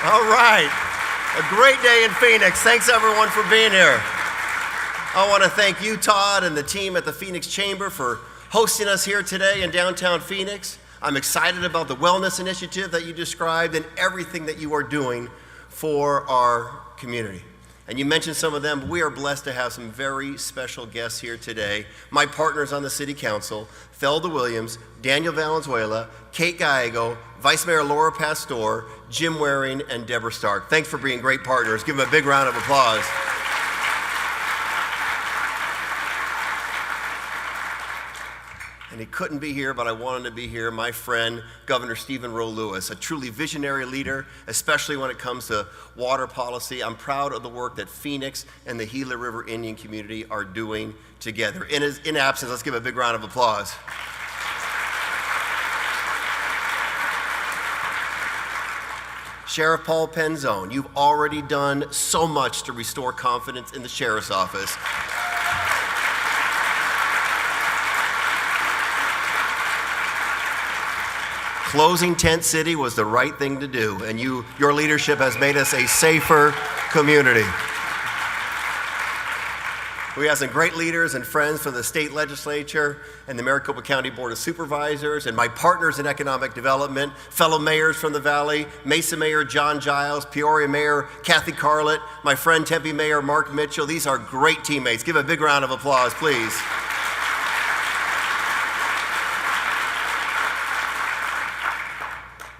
All right. A great day in Phoenix. Thanks everyone for being here. I want to thank you, Todd, and the team at the Phoenix Chamber for hosting us here today in downtown Phoenix. I'm excited about the wellness initiative that you described and everything that you are doing for our community. And you mentioned some of them, but we are blessed to have some very special guests here today. My partners on the City Council, Felda Williams, Daniel Valenzuela, Kate Gallego, Vice Mayor Laura Pastor, Jim Waring, and Deborah Stark. Thanks for being great partners. Give them a big round of applause. And he couldn't be here, but I wanted to be here, my friend, Governor Stephen Roe Lewis, a truly visionary leader, especially when it comes to water policy. I'm proud of the work that Phoenix and the Gila River Indian community are doing together. In his absence, let's give a big round of applause. Sheriff Paul Penzone, you've already done so much to restore confidence in the Sheriff's Office. Closing Tent City was the right thing to do, and your leadership has made us a safer community. We have some great leaders and friends from the state legislature and the Maricopa County Board of Supervisors, and my partners in economic development, fellow mayors from the Valley, Mesa Mayor John Giles, Peoria Mayor Kathy Carlett, my friend Tempe Mayor Mark Mitchell. These are great teammates. Give a big round of applause, please.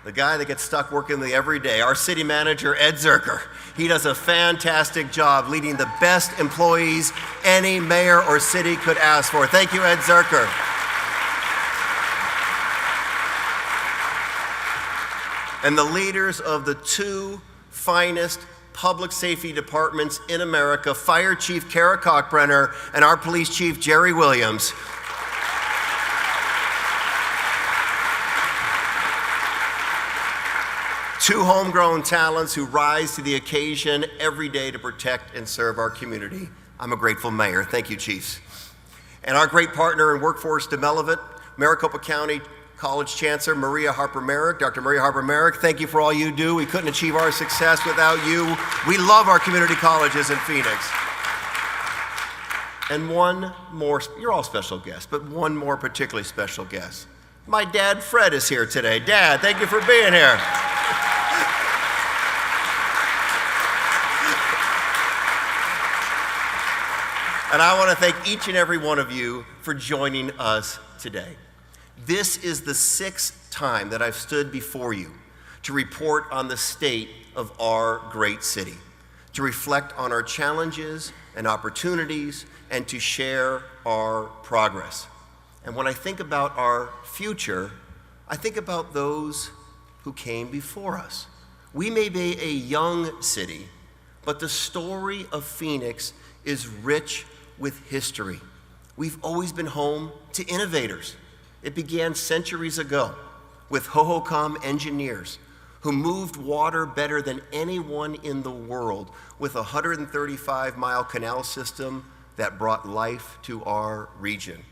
The guy that gets stuck working every day, our city manager, Ed Zerker. He does a fantastic job leading the best employees any mayor or city could ask for. Thank you, Ed Zerker. And the leaders of the two finest public safety departments in America, Fire Chief Kara Cockbrenner and our Police Chief Jerry Williams. Two homegrown talents who rise to the occasion every day to protect and serve our community. I'm a grateful mayor. Thank you, Chiefs. And our great partner in workforce development, Maricopa County College Chancellor Maria Harper Merrick. Dr. Maria Harper Merrick, thank you for all you do. We couldn't achieve our success without you. We love our community colleges in Phoenix. And one more, you're all special guests, but one more particularly special guest. My dad, Fred, is here today. Dad, thank you for being here. And I want to thank each and every one of you for joining us today. This is the 6th time that I've stood before you to report on the state of our great city, to reflect on our challenges and opportunities, and to share our progress. And when I think about our future, I think about those who came before us. We may be a young city, but the story of Phoenix is rich with history. We've always been home to innovators. It began centuries ago with Hohokam engineers who moved water better than anyone in the world with a 135-mile canal system that brought life to our region.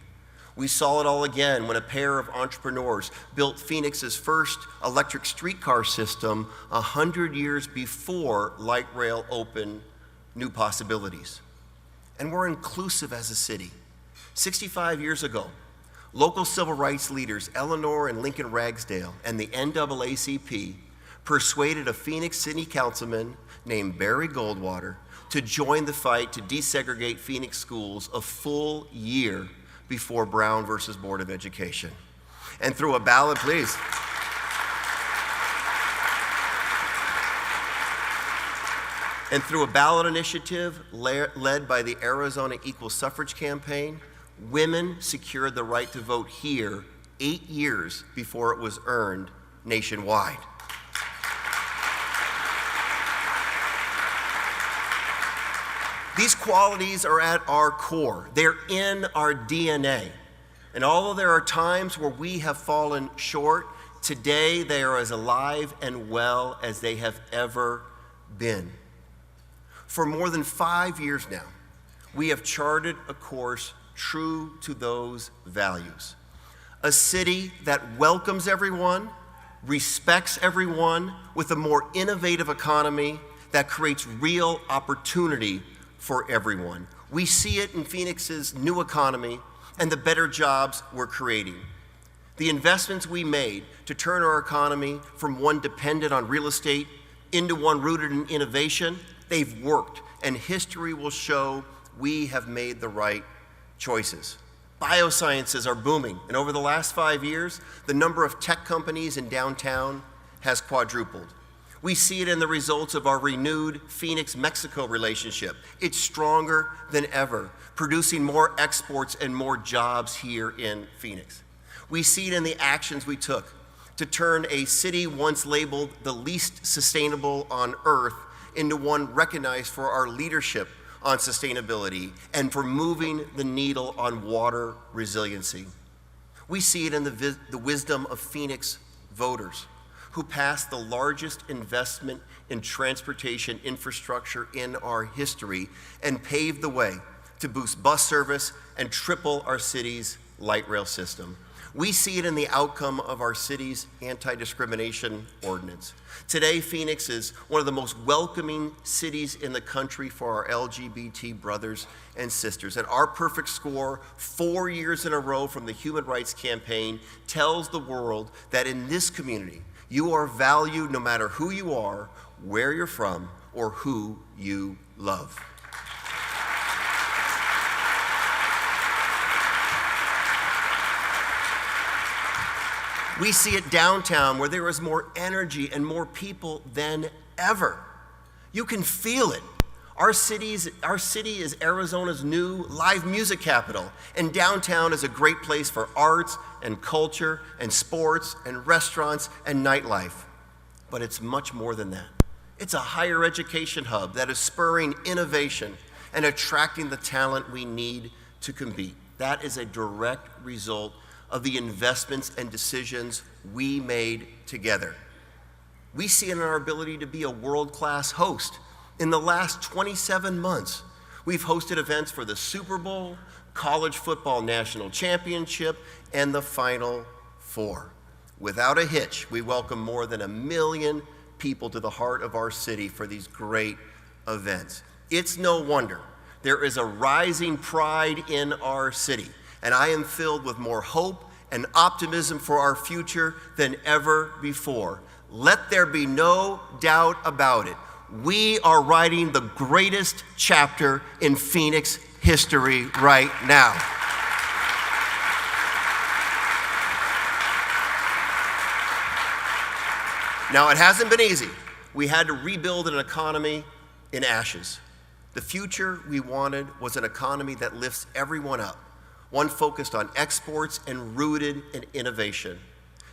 We saw it all again when a pair of entrepreneurs built Phoenix's first electric streetcar system 100 years before light rail opened new possibilities. And we're inclusive as a city. 65 years ago, local civil rights leaders Eleanor and Lincoln Ragsdale and the NAACP persuaded a Phoenix City Councilman named Barry Goldwater to join the fight to desegregate Phoenix schools a full year before Brown versus Board of Education. And through a ballot, please. And through a ballot initiative led by the Arizona Equal Suffrage Campaign, women secured the right to vote here 8 years before it was earned nationwide. These qualities are at our core. They're in our DNA. And although there are times where we have fallen short, today they are as alive and well as they have ever been. For more than 5 years now, we have charted a course true to those values. A city that welcomes everyone, respects everyone with a more innovative economy that creates real opportunity for everyone. We see it in Phoenix's new economy and the better jobs we're creating. The investments we made to turn our economy from one dependent on real estate into one rooted in innovation, they've worked, and history will show we have made the right choices. Biosciences are booming, and over the last 5 years, the number of tech companies in downtown has quadrupled. We see it in the results of our renewed Phoenix-Mexico relationship. It's stronger than ever, producing more exports and more jobs here in Phoenix. We see it in the actions we took to turn a city once labeled the least sustainable on earth into one recognized for our leadership on sustainability and for moving the needle on water resiliency. We see it in the wisdom of Phoenix voters who passed the largest investment in transportation infrastructure in our history and paved the way to boost bus service and triple our city's light rail system. We see it in the outcome of our city's anti-discrimination ordinance. Today, Phoenix is one of the most welcoming cities in the country for our LGBT brothers and sisters. And our perfect score, 4 years in a row from the Human Rights Campaign, tells the world that in this community, you are valued no matter who you are, where you're from, or who you love. We see it downtown where there is more energy and more people than ever. You can feel it. Our city is Arizona's new live music capital, and downtown is a great place for arts and culture and sports and restaurants and nightlife. But it's much more than that. It's a higher education hub that is spurring innovation and attracting the talent we need to compete. That is a direct result of the investments and decisions we made together. We see it in our ability to be a world-class host. In the last 27 months, we've hosted events for the Super Bowl, College Football National Championship, and the Final Four. Without a hitch, we welcome more than 1 million people to the heart of our city for these great events. It's no wonder there is a rising pride in our city, and I am filled with more hope and optimism for our future than ever before. Let there be no doubt about it. We are writing the greatest chapter in Phoenix history right now. Now, it hasn't been easy. We had to rebuild an economy in ashes. The future we wanted was an economy that lifts everyone up, one focused on exports and rooted in innovation.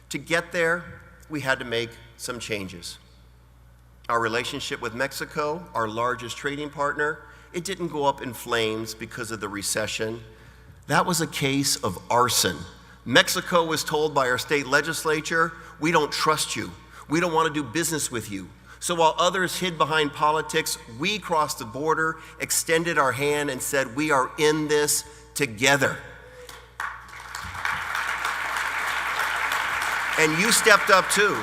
To get there, we had to make some changes. Our relationship with Mexico, our largest trading partner, it didn't go up in flames because of the recession. That was a case of arson. Mexico was told by our state legislature, "We don't trust you. We don't want to do business with you." So while others hid behind politics, we crossed the border, extended our hand, and said, "We are in this together." And you stepped up too.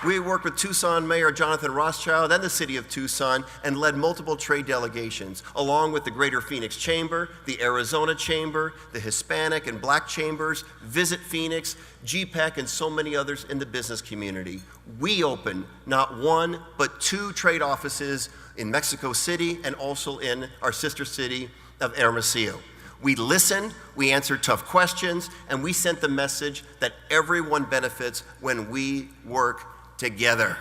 We worked with Tucson Mayor Jonathan Rothschild and the city of Tucson and led multiple trade delegations, along with the Greater Phoenix Chamber, the Arizona Chamber, the Hispanic and Black Chambers, Visit Phoenix, GPEC, and so many others in the business community. We opened not one, but 2 trade offices in Mexico City and also in our sister city of Hermosillo. We listened, we answered tough questions, and we sent the message that everyone benefits when we work together.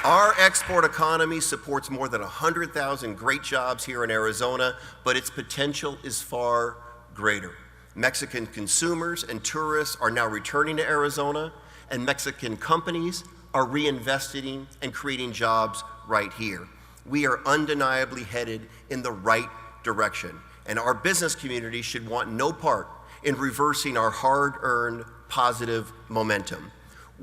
Our export economy supports more than 100,000 great jobs here in Arizona, but its potential is far greater. Mexican consumers and tourists are now returning to Arizona, and Mexican companies are reinvesting and creating jobs right here. We are undeniably headed in the right direction, and our business community should want no part in reversing our hard-earned positive momentum.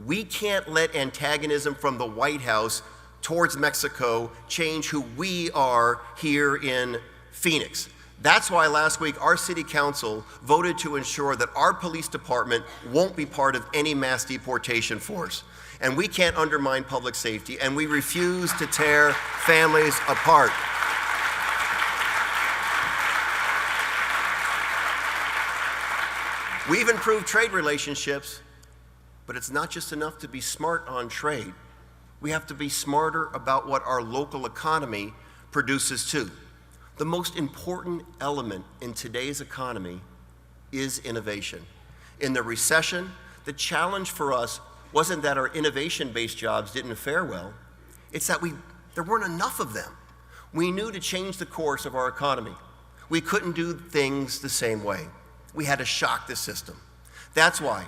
We can't let antagonism from the White House towards Mexico change who we are here in Phoenix. That's why last week our city council voted to ensure that our police department won't be part of any mass deportation force. And we can't undermine public safety, and we refuse to tear families apart. We've improved trade relationships, but it's not just enough to be smart on trade. We have to be smarter about what our local economy produces too. The most important element in today's economy is innovation. In the recession, the challenge for us wasn't that our innovation-based jobs didn't fare well, it's that there weren't enough of them. We knew to change the course of our economy, we couldn't do things the same way. We had to shock the system. That's why,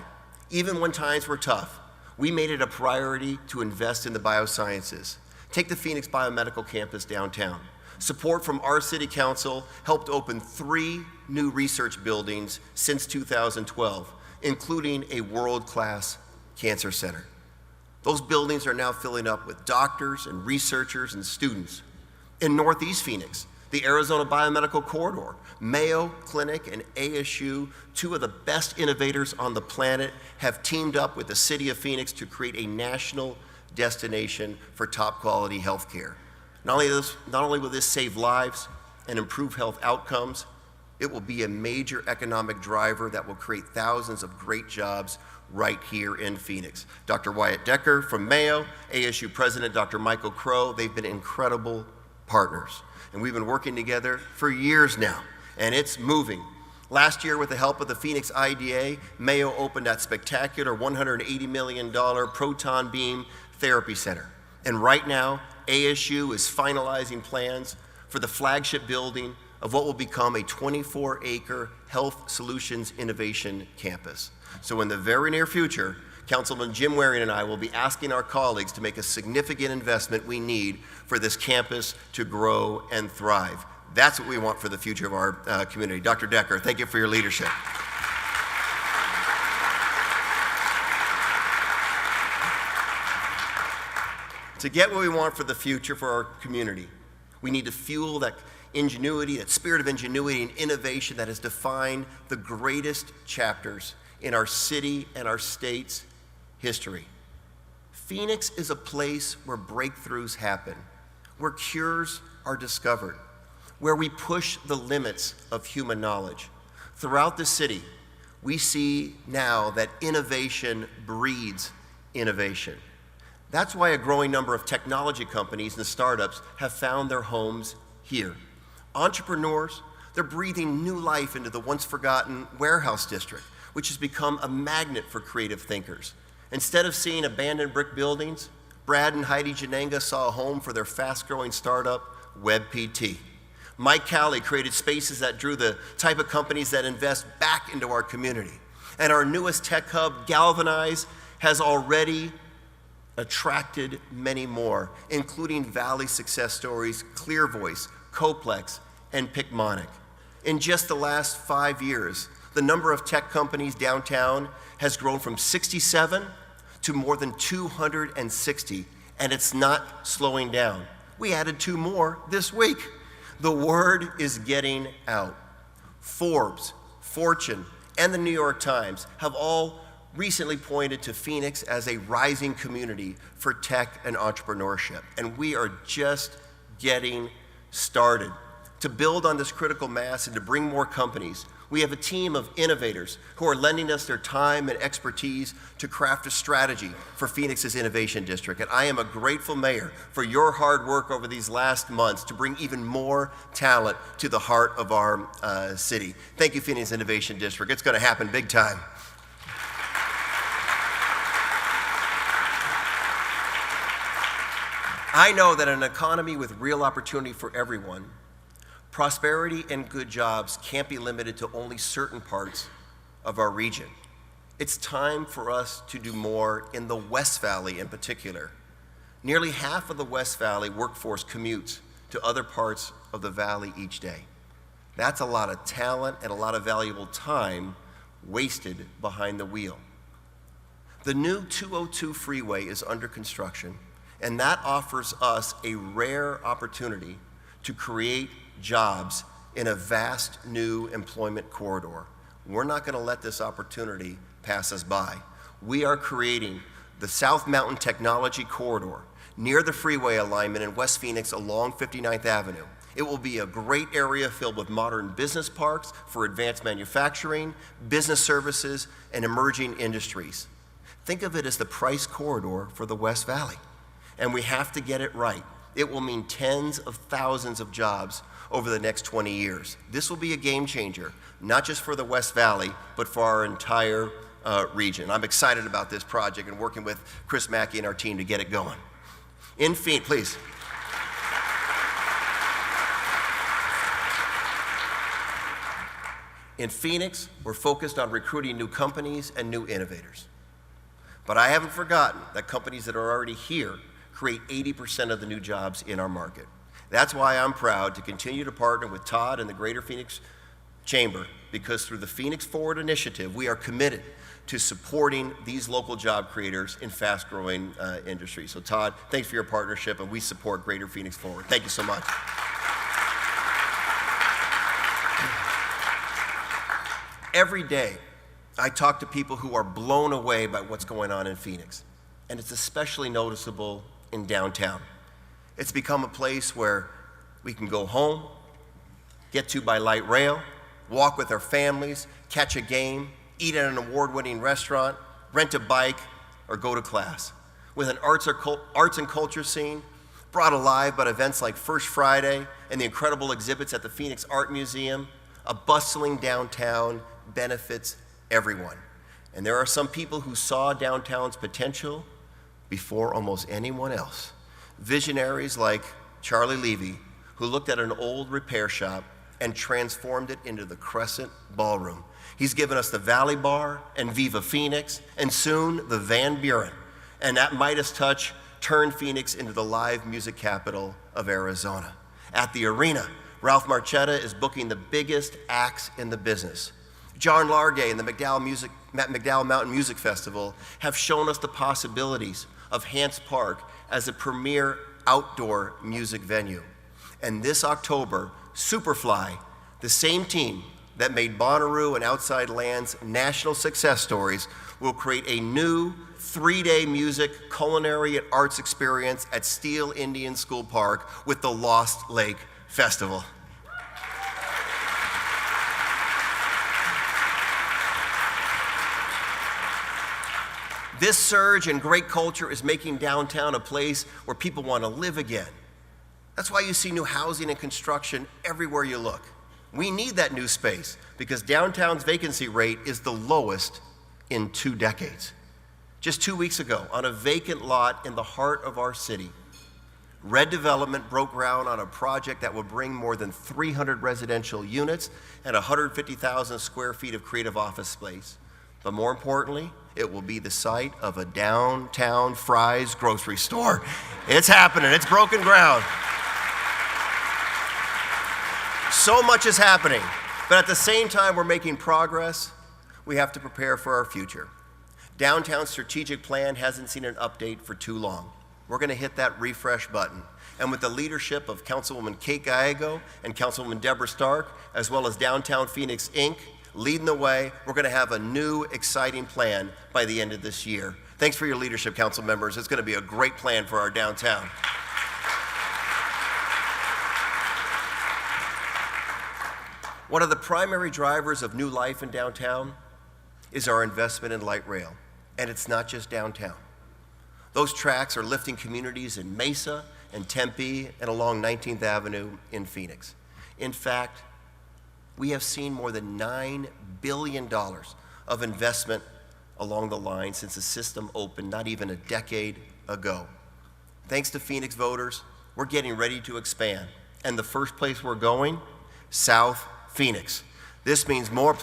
even when times were tough, we made it a priority to invest in the biosciences. Take the Phoenix Biomedical Campus downtown. Support from our city council helped open 3 new research buildings since 2012, including a world-class cancer center. Those buildings are now filling up with doctors and researchers and students. In Northeast Phoenix, the Arizona Biomedical Corridor, Mayo Clinic, and ASU, 2 of the best innovators on the planet, have teamed up with the city of Phoenix to create a national destination for top quality health care. Not only will this save lives and improve health outcomes, it will be a major economic driver that will create thousands of great jobs right here in Phoenix. Dr. Wyatt Decker from Mayo, ASU President Dr. Michael Crow, they've been incredible partners. And we've been working together for years now, and it's moving. Last year, with the help of the Phoenix IDA, Mayo opened that spectacular $180 million proton beam therapy center. And right now, ASU is finalizing plans for the flagship building of what will become a 24-acre health solutions innovation campus. So in the very near future, Councilman Jim Waring and I will be asking our colleagues to make a significant investment we need for this campus to grow and thrive. That's what we want for the future of our community. Dr. Decker, thank you for your leadership. To get what we want for the future for our community, we need to fuel that ingenuity, that spirit of ingenuity and innovation that has defined the greatest chapters in our city and our state's history. Phoenix is a place where breakthroughs happen, where cures are discovered, where we push the limits of human knowledge. Throughout the city, we see now that innovation breeds innovation. That's why a growing number of technology companies and startups have found their homes here. Entrepreneurs, they're breathing new life into the once forgotten warehouse district, which has become a magnet for creative thinkers. Instead of seeing abandoned brick buildings, Brad and Heidi Janenga saw a home for their fast-growing startup, WebPT. Mike Calley created spaces that drew the type of companies that invest back into our community. And our newest tech hub, Galvanize, has already attracted many more, including Valley success stories, ClearVoice, Coplex, and Picmonic. In just the last 5 years, the number of tech companies downtown has grown from 67 to more than 260, and it's not slowing down. We added 2 more this week. The word is getting out. Forbes, Fortune, and the New York Times have all recently pointed to Phoenix as a rising community for tech and entrepreneurship, and we are just getting started. To build on this critical mass and to bring more companies, we have a team of innovators who are lending us their time and expertise to craft a strategy for Phoenix's Innovation District. And I am a grateful mayor for your hard work over these last months to bring even more talent to the heart of our city. Thank you, Phoenix Innovation District. It's going to happen big time. I know that in an economy with real opportunity for everyone, prosperity and good jobs can't be limited to only certain parts of our region. It's time for us to do more in the West Valley in particular. Nearly half of the West Valley workforce commutes to other parts of the valley each day. That's a lot of talent and a lot of valuable time wasted behind the wheel. The new 202 freeway is under construction, and that offers us a rare opportunity to create jobs in a vast new employment corridor. We're not going to let this opportunity pass us by. We are creating the South Mountain Technology Corridor near the freeway alignment in West Phoenix along 59th Avenue. It will be a great area filled with modern business parks for advanced manufacturing, business services, and emerging industries. Think of it as the Price Corridor for the West Valley. And we have to get it right. It will mean tens of thousands of jobs over the next 20 years. This will be a game changer, not just for the West Valley, but for our entire region. I'm excited about this project and working with Chris Mackey and our team to get it going. In Phoenix, please. In Phoenix, we're focused on recruiting new companies and new innovators. But I haven't forgotten that companies that are already here create 80% of the new jobs in our market. That's why I'm proud to continue to partner with Todd and the Greater Phoenix Chamber, because through the Phoenix Forward Initiative, we are committed to supporting these local job creators in fast-growing industries. So Todd, thanks for your partnership, and we support Greater Phoenix Forward. Thank you so much. Every day, I talk to people who are blown away by what's going on in Phoenix, and it's especially noticeable in downtown. It's become a place where we can go home, get to by light rail, walk with our families, catch a game, eat at an award-winning restaurant, rent a bike, or go to class. With an arts and culture scene brought alive by events like First Friday and the incredible exhibits at the Phoenix Art Museum, a bustling downtown benefits everyone. And there are some people who saw downtown's potential before almost anyone else. Visionaries like Charlie Levy, who looked at an old repair shop and transformed it into the Crescent Ballroom. He's given us the Valley Bar and Viva Phoenix, and soon the Van Buren. And that Midas touch turned Phoenix into the live music capital of Arizona. At the arena, Ralph Marchetta is booking the biggest acts in the business. John Largay and the McDowell Mountain Music Festival have shown us the possibilities of Hance Park as a premier outdoor music venue. And this October, Superfly, the same team that made Bonnaroo and Outside Lands national success stories, will create a new 3-day music, culinary, and arts experience at Steel Indian School Park with the Lost Lake Festival. This surge in great culture is making downtown a place where people want to live again. That's why you see new housing and construction everywhere you look. We need that new space because downtown's vacancy rate is the lowest in 2 decades. Just 2 weeks ago, on a vacant lot in the heart of our city, Red Development broke ground on a project that will bring more than 300 residential units and 150,000 square feet of creative office space. But more importantly, it will be the site of a downtown Fry's grocery store. It's happening, it's broken ground. So much is happening, but at the same time we're making progress, we have to prepare for our future. Downtown's strategic plan hasn't seen an update for too long. We're going to hit that refresh button. And with the leadership of Councilwoman Kate Gallego and Councilwoman Deborah Stark, as well as Downtown Phoenix, Inc., leading the way, we're going to have a new, exciting plan by the end of this year. Thanks for your leadership, council members. It's going to be a great plan for our downtown. One of the primary drivers of new life in downtown is our investment in light rail. And it's not just downtown. Those tracks are lifting communities in Mesa and Tempe and along 19th Avenue in Phoenix. In fact, we have seen more than $9 billion of investment along the line since the system opened not even a decade ago. Thanks to Phoenix voters, we're getting ready to expand. And the first place we're going, South Phoenix. This means more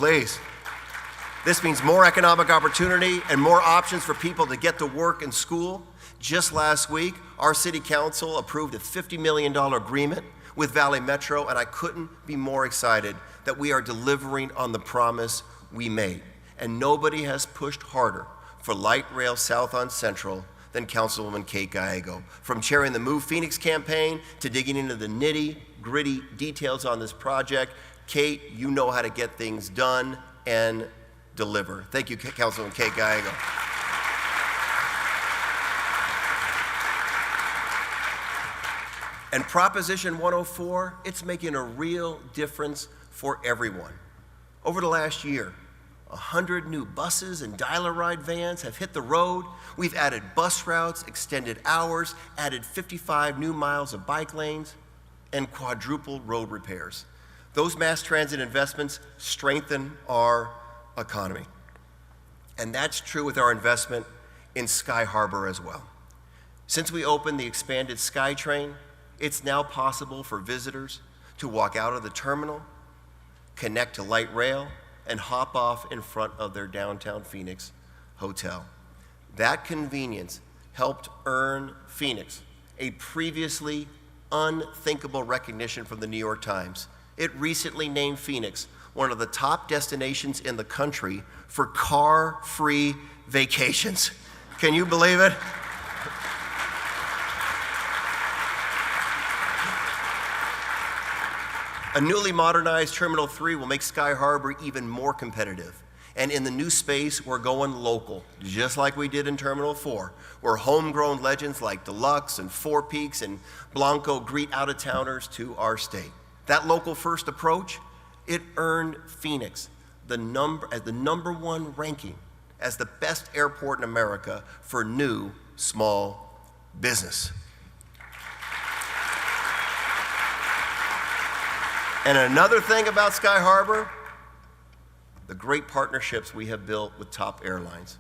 economic opportunity and more options for people to get to work and school. Just last week, our city council approved a $50 million agreement with Valley Metro, and I couldn't be more excited that we are delivering on the promise we made. And nobody has pushed harder for light rail south on Central than Councilwoman Kate Gallego. From chairing the Move Phoenix campaign to digging into the nitty-gritty details on this project, Kate, you know how to get things done and deliver. Thank you, Councilwoman Kate Gallego. And Proposition 104, it's making a real difference for everyone. Over the last year, 100 new buses and dial-a-ride vans have hit the road. We've added bus routes, extended hours, added 55 new miles of bike lanes, and quadrupled road repairs. Those mass transit investments strengthen our economy. And that's true with our investment in Sky Harbor as well. Since we opened the expanded SkyTrain, it's now possible for visitors to walk out of the terminal, connect to light rail, and hop off in front of their downtown Phoenix hotel. That convenience helped earn Phoenix a previously unthinkable recognition from the New York Times. It recently named Phoenix one of the top destinations in the country for car-free vacations. Can you believe it? A newly modernized Terminal 3 will make Sky Harbor even more competitive. And in the new space, we're going local, just like we did in Terminal 4, where homegrown legends like Deluxe and Four Peaks and Blanco greet out-of-towners to our state. That local-first approach, it earned Phoenix the number one ranking as the best airport in America for new small business. And another thing about Sky Harbor, the great partnerships we have built with top airlines.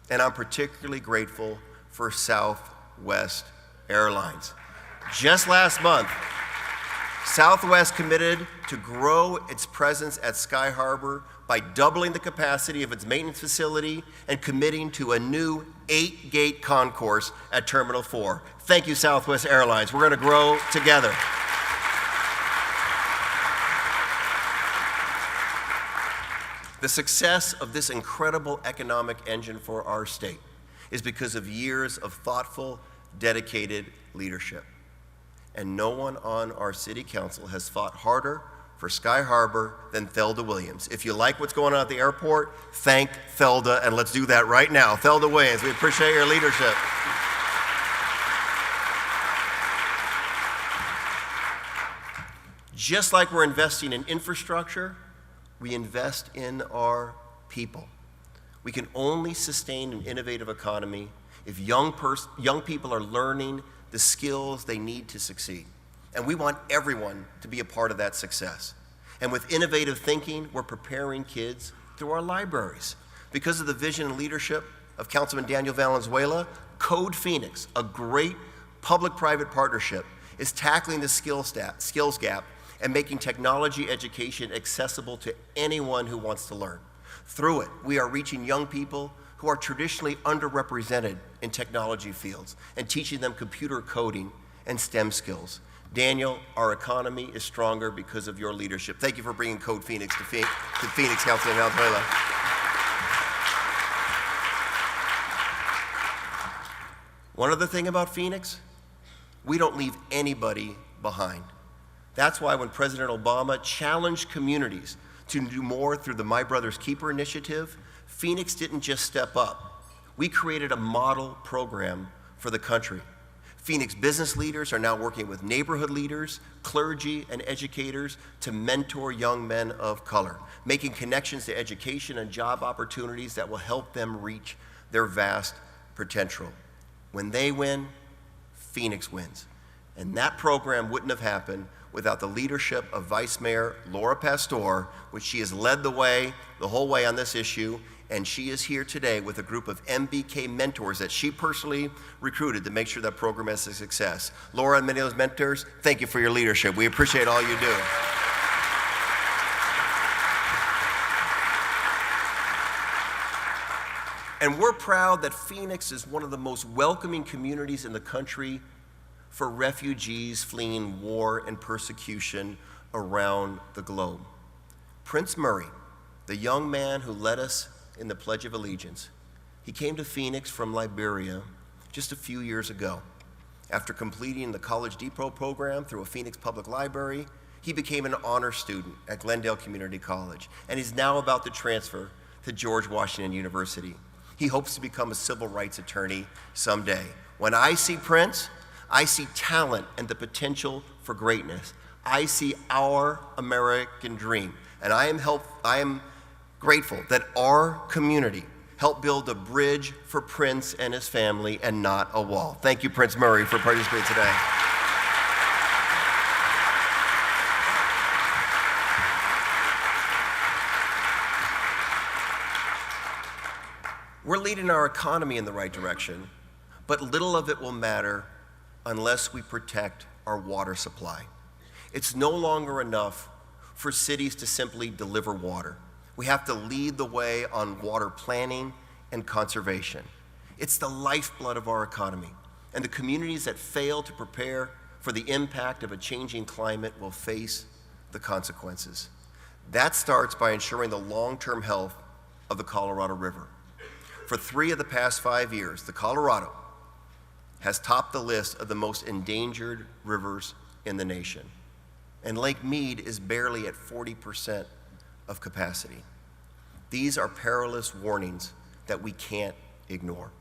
And I'm particularly grateful for Southwest Airlines. Just last month, Southwest committed to grow its presence at Sky Harbor by doubling the capacity of its maintenance facility and committing to a new 8-gate concourse at Terminal 4. Thank you, Southwest Airlines. We're going to grow together. The success of this incredible economic engine for our state is because of years of thoughtful, dedicated leadership. And no one on our city council has fought harder for Sky Harbor than Thelda Williams. If you like what's going on at the airport, thank Thelda, and let's do that right now. Thelda Williams, we appreciate your leadership. Just like we're investing in infrastructure, we invest in our people. We can only sustain an innovative economy if young people are learning the skills they need to succeed. And we want everyone to be a part of that success. And with innovative thinking, we're preparing kids through our libraries. Because of the vision and leadership of Councilman Daniel Valenzuela, Code Phoenix, a great public-private partnership, is tackling the skills gap and making technology education accessible to anyone who wants to learn. Through it, we are reaching young people who are traditionally underrepresented in technology fields and teaching them computer coding and STEM skills. Daniel, our economy is stronger because of your leadership. Thank you for bringing Code Phoenix to Phoenix, Councilman Valenzuela. One other thing about Phoenix, we don't leave anybody behind. That's why when President Obama challenged communities to do more through the My Brother's Keeper initiative, Phoenix didn't just step up. We created a model program for the country. Phoenix business leaders are now working with neighborhood leaders, clergy, and educators to mentor young men of color, making connections to education and job opportunities that will help them reach their vast potential. When they win, Phoenix wins. And that program wouldn't have happened without the leadership of Vice Mayor Laura Pastor, which she has led the way, the whole way on this issue, and she is here today with a group of MBK mentors that she personally recruited to make sure that program is a success. Laura and many of those mentors, thank you for your leadership. We appreciate all you do. And we're proud that Phoenix is one of the most welcoming communities in the country for refugees fleeing war and persecution around the globe. Prince Murray, the young man who led us in the Pledge of Allegiance, he came to Phoenix from Liberia just a few years ago. After completing the College Depot program through a Phoenix Public Library, he became an honor student at Glendale Community College, and he's now about to transfer to George Washington University. He hopes to become a civil rights attorney someday. When I see Prince, I see talent and the potential for greatness. I see our American dream, and I am grateful that our community helped build a bridge for Prince and his family and not a wall. Thank you, Prince Murray, for participating today. We're leading our economy in the right direction, but little of it will matter unless we protect our water supply. It's no longer enough for cities to simply deliver water. We have to lead the way on water planning and conservation. It's the lifeblood of our economy, and the communities that fail to prepare for the impact of a changing climate will face the consequences. That starts by ensuring the long-term health of the Colorado River. For 3 of the past 5 years, the Colorado has topped the list of the most endangered rivers in the nation. And Lake Mead is barely at 40% of capacity. These are perilous warnings that we can't ignore.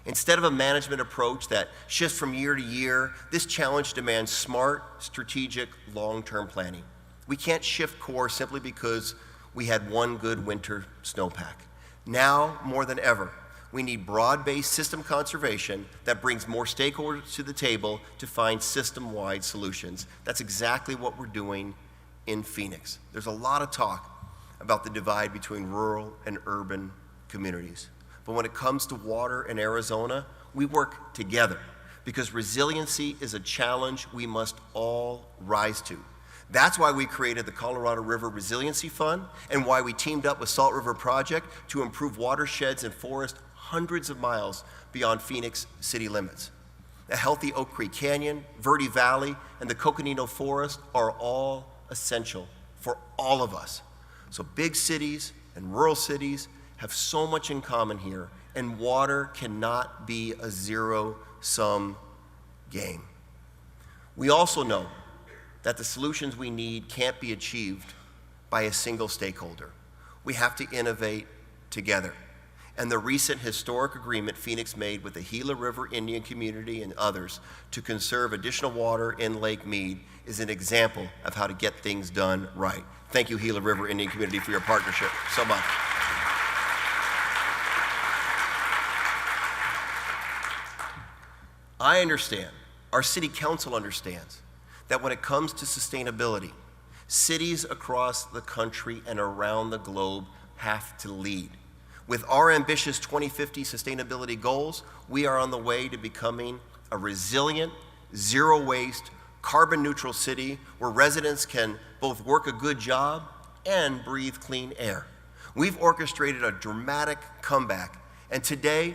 Instead of a management approach that shifts from year to year, this challenge demands smart, strategic, long-term planning. We can't shift course simply because we had one good winter snowpack. Now, more than ever, we need broad-based system conservation that brings more stakeholders to the table to find system-wide solutions. That's exactly what we're doing in Phoenix. There's a lot of talk about the divide between rural and urban communities. But when it comes to water in Arizona, we work together because resiliency is a challenge we must all rise to. That's why we created the Colorado River Resiliency Fund and why we teamed up with Salt River Project to improve watersheds and forests hundreds of miles beyond Phoenix city limits. A healthy Oak Creek Canyon, Verde Valley, and the Coconino Forest are all essential for all of us. So big cities and rural cities have so much in common here, and water cannot be a zero-sum game. We also know that the solutions we need can't be achieved by a single stakeholder. We have to innovate together. And the recent historic agreement Phoenix made with the Gila River Indian community and others to conserve additional water in Lake Mead is an example of how to get things done right. Thank you, Gila River Indian community, for your partnership so much. I understand, our city council understands, that when it comes to sustainability, cities across the country and around the globe have to lead. With our ambitious 2050 sustainability goals, we are on the way to becoming a resilient, zero-waste, carbon-neutral city where residents can both work a good job and breathe clean air. We've orchestrated a dramatic comeback, and today,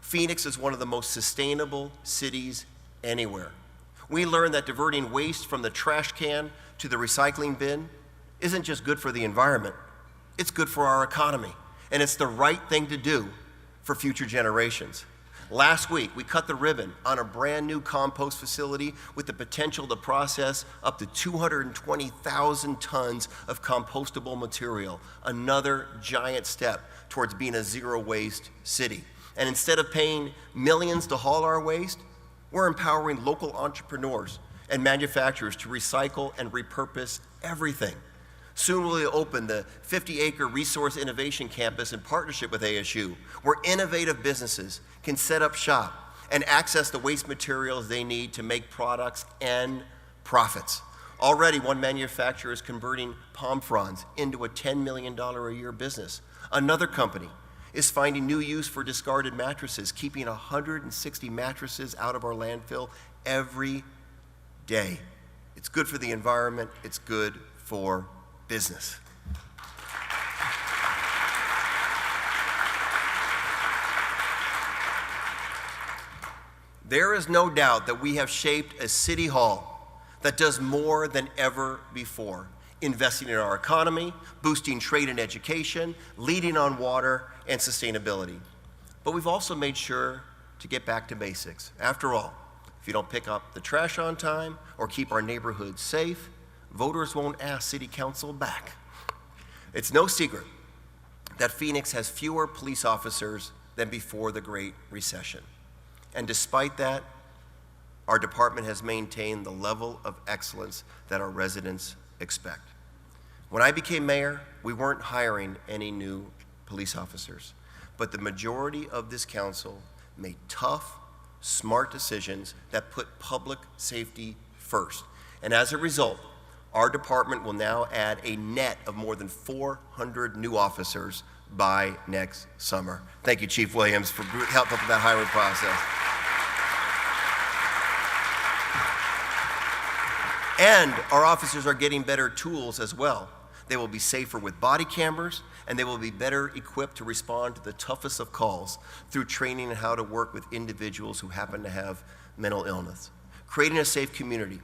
Phoenix is one of the most sustainable cities anywhere. We learned that diverting waste from the trash can to the recycling bin isn't just good for the environment, it's good for our economy. And it's the right thing to do for future generations. Last week, we cut the ribbon on a brand new compost facility with the potential to process up to 220,000 tons of compostable material, another giant step towards being a zero-waste city. And instead of paying millions to haul our waste, we're empowering local entrepreneurs and manufacturers to recycle and repurpose everything. Soon we'll open the 50-acre Resource Innovation Campus in partnership with ASU, where innovative businesses can set up shop and access the waste materials they need to make products and profits. Already, one manufacturer is converting palm fronds into a $10 million a year business. Another company is finding new use for discarded mattresses, keeping 160 mattresses out of our landfill every day. It's good for the environment, it's good for business. There is no doubt that we have shaped a city hall that does more than ever before, investing in our economy, boosting trade and education, leading on water and sustainability. But we've also made sure to get back to basics. After all, if you don't pick up the trash on time or keep our neighborhoods safe, voters won't ask City Council back. It's no secret that Phoenix has fewer police officers than before the Great Recession. And despite that, our department has maintained the level of excellence that our residents expect. When I became mayor, we weren't hiring any new police officers, but the majority of this council made tough, smart decisions that put public safety first. And as a result, our department will now add a net of more than 400 new officers by next summer. Thank you, Chief Williams, for helping with that hiring process. And our officers are getting better tools as well. They will be safer with body cameras, and they will be better equipped to respond to the toughest of calls through training in how to work with individuals who happen to have mental illness. Creating a safe community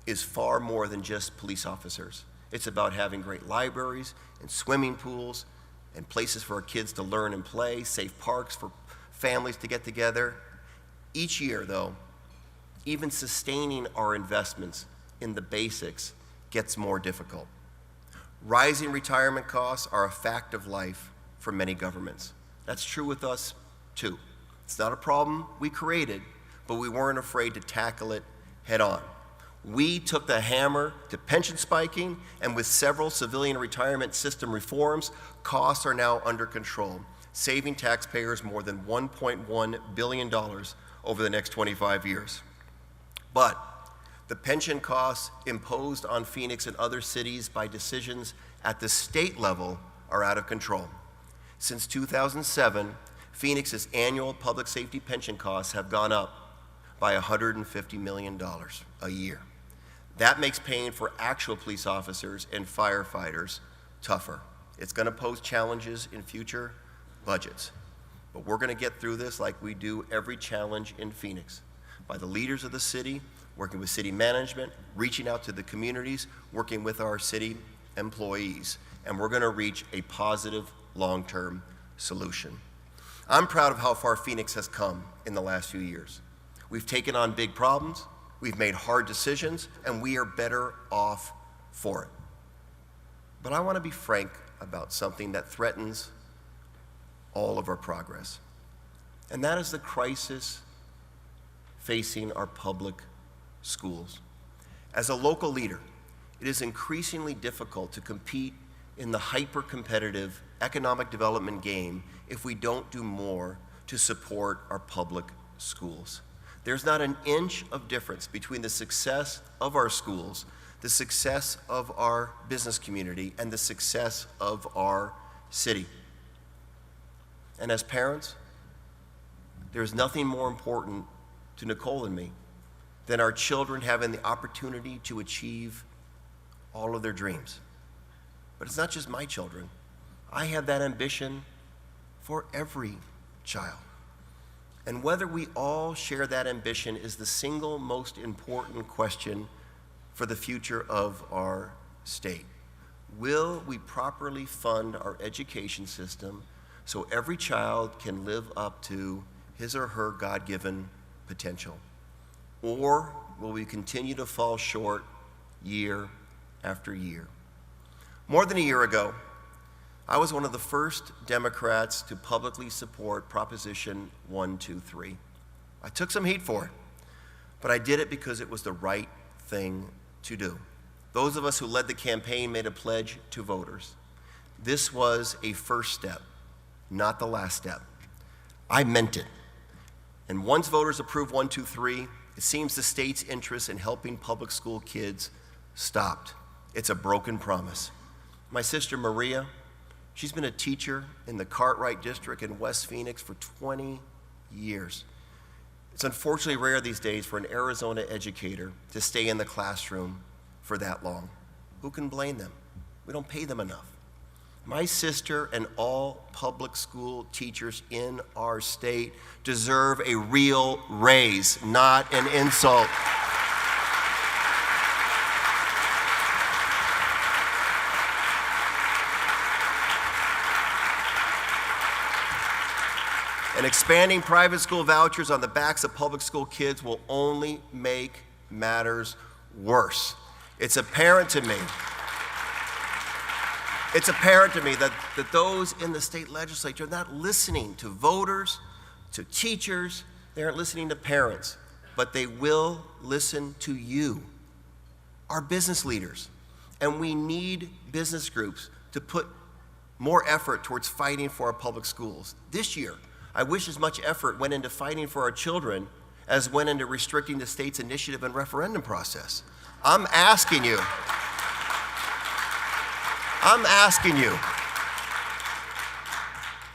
is far more than just police officers. It's about having great libraries and swimming pools and places for our kids to learn and play, safe parks for families to get together. Each year, though, even sustaining our investments in the basics gets more difficult. Rising retirement costs are a fact of life for many governments. That's true with us, too. It's not a problem we created, but we weren't afraid to tackle it head on. We took the hammer to pension spiking, and with several civilian retirement system reforms, costs are now under control, saving taxpayers more than $1.1 billion over the next 25 years. But the pension costs imposed on Phoenix and other cities by decisions at the state level are out of control. Since 2007, Phoenix's annual public safety pension costs have gone up by $150 million a year. That makes paying for actual police officers and firefighters tougher. It's going to pose challenges in future budgets. But we're going to get through this like we do every challenge in Phoenix, by the leaders of the city, working with city management, reaching out to the communities, working with our city employees, and we're going to reach a positive long-term solution. I'm proud of how far Phoenix has come in the last few years. We've taken on big problems, we've made hard decisions, and we are better off for it. But I want to be frank about something that threatens all of our progress, and that is the crisis facing our public schools. As a local leader, it is increasingly difficult to compete in the hyper-competitive economic development game if we don't do more to support our public schools. There's not an inch of difference between the success of our schools, the success of our business community, and the success of our city. And as parents, there's nothing more important to Nicole and me than our children having the opportunity to achieve all of their dreams. But it's not just my children. I have that ambition for every child. And whether we all share that ambition is the single most important question for the future of our state. Will we properly fund our education system so every child can live up to his or her God-given potential? Or will we continue to fall short year after year? More than a year ago, I was one of the first Democrats to publicly support Proposition 123. I took some heat for it, but I did it because it was the right thing to do. Those of us who led the campaign made a pledge to voters. This was a first step, not the last step. I meant it. And once voters approved 123, it seems the state's interest in helping public school kids stopped. It's a broken promise. My sister Maria, she's been a teacher in the Cartwright District in West Phoenix for 20 years. It's unfortunately rare these days for an Arizona educator to stay in the classroom for that long. Who can blame them? We don't pay them enough. My sister and all public school teachers in our state deserve a real raise, not an insult. And expanding private school vouchers on the backs of public school kids will only make matters worse. It's apparent to me that those in the state legislature are not listening to voters, to teachers, they aren't listening to parents, but they will listen to you, our business leaders. And we need business groups to put more effort towards fighting for our public schools. This year, I wish as much effort went into fighting for our children as went into restricting the state's initiative and referendum process. I'm asking you,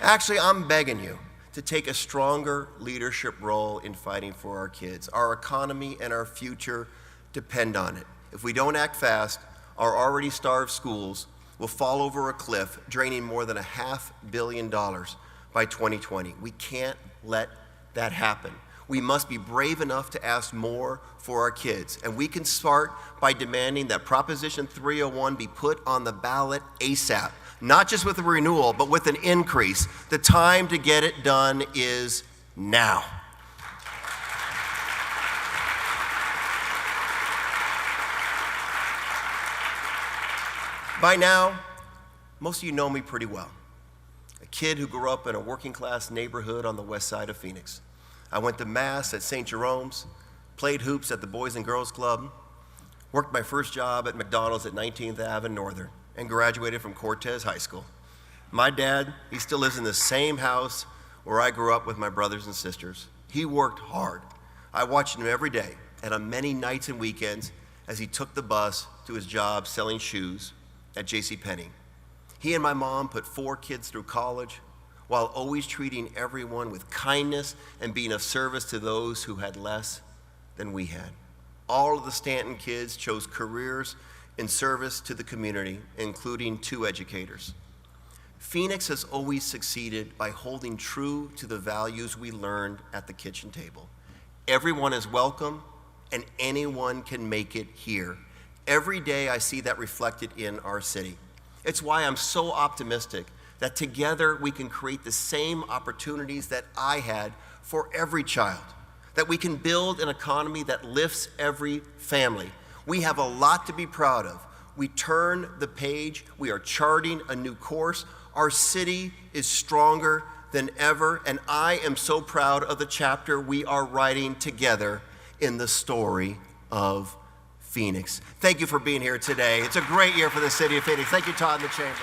actually, I'm begging you to take a stronger leadership role in fighting for our kids. Our economy and our future depend on it. If we don't act fast, our already starved schools will fall over a cliff, draining more than $500 million by 2020. We can't let that happen. We must be brave enough to ask more for our kids. And we can start by demanding that Proposition 301 be put on the ballot ASAP, not just with a renewal, but with an increase. The time to get it done is now. By now, most of you know me pretty well. A kid who grew up in a working class neighborhood on the west side of Phoenix. I went to Mass at St. Jerome's, played hoops at the Boys and Girls Club, worked my first job at McDonald's at 19th Ave and Northern, and graduated from Cortez High School. My dad, he still lives in the same house where I grew up with my brothers and sisters. He worked hard. I watched him every day and on many nights and weekends as he took the bus to his job selling shoes at JCPenney. He and my mom put 4 kids through college while always treating everyone with kindness and being of service to those who had less than we had. All of the Stanton kids chose careers in service to the community, including 2 educators. Phoenix has always succeeded by holding true to the values we learned at the kitchen table. Everyone is welcome, and anyone can make it here. Every day I see that reflected in our city. It's why I'm so optimistic that together we can create the same opportunities that I had for every child, that we can build an economy that lifts every family. We have a lot to be proud of. We turn the page. We are charting a new course. Our city is stronger than ever, and I am so proud of the chapter we are writing together in the story of Phoenix. Thank you for being here today. It's a great year for the city of Phoenix. Thank you, Todd and the Chamber.